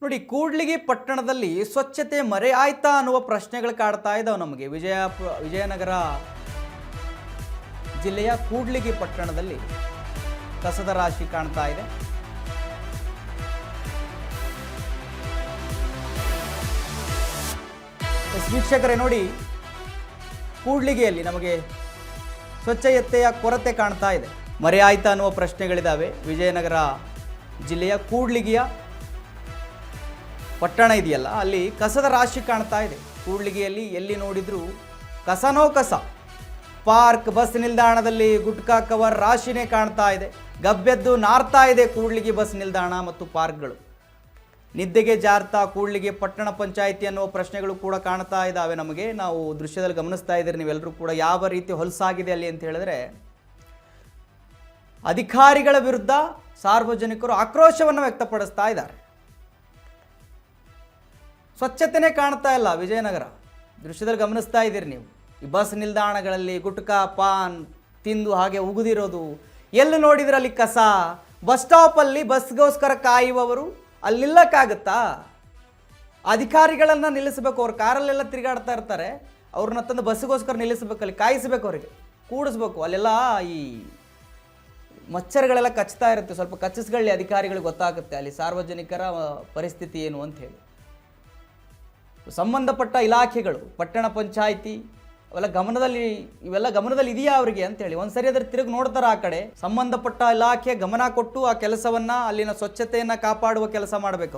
ನೋಡಿ, ಕೂಡ್ಲಿಗಿ ಪಟ್ಟಣದಲ್ಲಿ ಸ್ವಚ್ಛತೆ ಮರೆಯಾಯ್ತಾ ಅನ್ನುವ ಪ್ರಶ್ನೆಗಳು ಕಾಡ್ತಾ ಇದ್ದಾವೆ ನಮಗೆ. ವಿಜಯನಗರ ಜಿಲ್ಲೆಯ ಕೂಡ್ಲಿಗಿ ಪಟ್ಟಣದಲ್ಲಿ ಕಸದ ರಾಶಿ ಕಾಣ್ತಾ ಇದೆ. ವೀಕ್ಷಕರೇ ನೋಡಿ, ಕೂಡ್ಲಿಗಿಯಲ್ಲಿ ನಮಗೆ ಸ್ವಚ್ಛತೆಯ ಕೊರತೆ ಕಾಣ್ತಾ ಇದೆ. ಮರೆಯಾಯ್ತಾ ಅನ್ನುವ ಪ್ರಶ್ನೆಗಳಿದ್ದಾವೆ. ವಿಜಯನಗರ ಜಿಲ್ಲೆಯ ಕೂಡ್ಲಿಗಿಯ ಪಟ್ಟಣ ಇದೆಯಲ್ಲ, ಅಲ್ಲಿ ಕಸದ ರಾಶಿ ಕಾಣ್ತಾ ಇದೆ. ಕೂಡ್ಲಿಗಿಯಲ್ಲಿ ಎಲ್ಲಿ ನೋಡಿದ್ರು ಕಸನೋ ಕಸ. ಪಾರ್ಕ್, ಬಸ್ ನಿಲ್ದಾಣದಲ್ಲಿ ಗುಟ್ಕಾ ಕವರ್ ರಾಶಿನೇ ಕಾಣ್ತಾ ಇದೆ. ಗಬ್ಬೆದ್ದು ನಾರ್ತಾ ಇದೆ ಕೂಡ್ಲಿಗಿ ಬಸ್ ನಿಲ್ದಾಣ ಮತ್ತು ಪಾರ್ಕ್ಗಳು. ನಿದ್ದೆಗೆ ಜಾರ್ತಾ ಕೂಡ್ಲಿಗಿ ಪಟ್ಟಣ ಪಂಚಾಯಿತಿ ಅನ್ನುವ ಪ್ರಶ್ನೆಗಳು ಕೂಡ ಕಾಣ್ತಾ ಇದ್ದಾವೆ ನಮಗೆ. ನಾವು ದೃಶ್ಯದಲ್ಲಿ ಗಮನಿಸ್ತಾ ಇದ್ದೀರಿ ನೀವೆಲ್ಲರೂ ಕೂಡ ಯಾವ ರೀತಿ ಹೊಲಸಾಗಿದೆ ಅಲ್ಲಿ ಅಂತ ಹೇಳಿದ್ರೆ, ಅಧಿಕಾರಿಗಳ ವಿರುದ್ಧ ಸಾರ್ವಜನಿಕರು ಆಕ್ರೋಶವನ್ನು ವ್ಯಕ್ತಪಡಿಸ್ತಾ ಇದ್ದಾರೆ. ಸ್ವಚ್ಛತೆನೇ ಕಾಣ್ತಾ ಇಲ್ಲ ವಿಜಯನಗರ. ದೃಶ್ಯದಲ್ಲಿ ಗಮನಿಸ್ತಾ ಇದ್ದೀರಿ ನೀವು. ಈ ಬಸ್ ನಿಲ್ದಾಣಗಳಲ್ಲಿ ಗುಟ್ಕಾ ಪಾನ್ ತಿಂದು ಹಾಗೆ ಉಗಿದಿರೋದು, ಎಲ್ಲಿ ನೋಡಿದ್ರೆ ಅಲ್ಲಿ ಕಸ. ಬಸ್ ಸ್ಟಾಪಲ್ಲಿ ಬಸ್ಗೋಸ್ಕರ ಕಾಯುವವರು ಅಲ್ಲಿ ನಿಲ್ಲಕ್ಕಾಗತ್ತಾ? ಅಧಿಕಾರಿಗಳನ್ನು ನಿಲ್ಲಿಸಬೇಕು. ಅವ್ರು ಕಾರಲ್ಲೆಲ್ಲ ತಿರುಗಾಡ್ತಾ ಇರ್ತಾರೆ, ಅವ್ರನ್ನ ತಂದು ಬಸ್ಗೋಸ್ಕರ ನಿಲ್ಲಿಸಬೇಕು, ಅಲ್ಲಿ ಕಾಯಿಸಬೇಕು, ಅವರಿಗೆ ಕೂಡಿಸ್ಬೇಕು. ಅಲ್ಲೆಲ್ಲ ಈ ಮಚ್ಚರ್ಗಳೆಲ್ಲ ಕಚ್ತಾ ಇರುತ್ತೆ. ಸ್ವಲ್ಪ ಕಚ್ಚಿಸ್ಕೊಳ್ಳಿ, ಅಧಿಕಾರಿಗಳಿಗೆ ಗೊತ್ತಾಗುತ್ತೆ ಅಲ್ಲಿ ಸಾರ್ವಜನಿಕರ ಪರಿಸ್ಥಿತಿ ಏನು ಅಂತ ಹೇಳಿ. ಸಂಬಂಧಪಟ್ಟ ಇಲಾಖೆಗಳು, ಪಟ್ಟಣ ಪಂಚಾಯಿತಿ ಇವೆಲ್ಲ ಗಮನದಲ್ಲಿ ಇದೆಯಾ ಅವರಿಗೆ ಅಂತೇಳಿ ಒಂದ್ಸರಿ ಅದ್ರ ತಿರುಗಿ ನೋಡ್ತಾರೆ ಆ ಕಡೆ. ಸಂಬಂಧಪಟ್ಟ ಇಲಾಖೆ ಗಮನ ಕೊಟ್ಟು ಆ ಕೆಲಸವನ್ನ, ಅಲ್ಲಿನ ಸ್ವಚ್ಛತೆಯನ್ನ ಕಾಪಾಡುವ ಕೆಲಸ ಮಾಡಬೇಕು.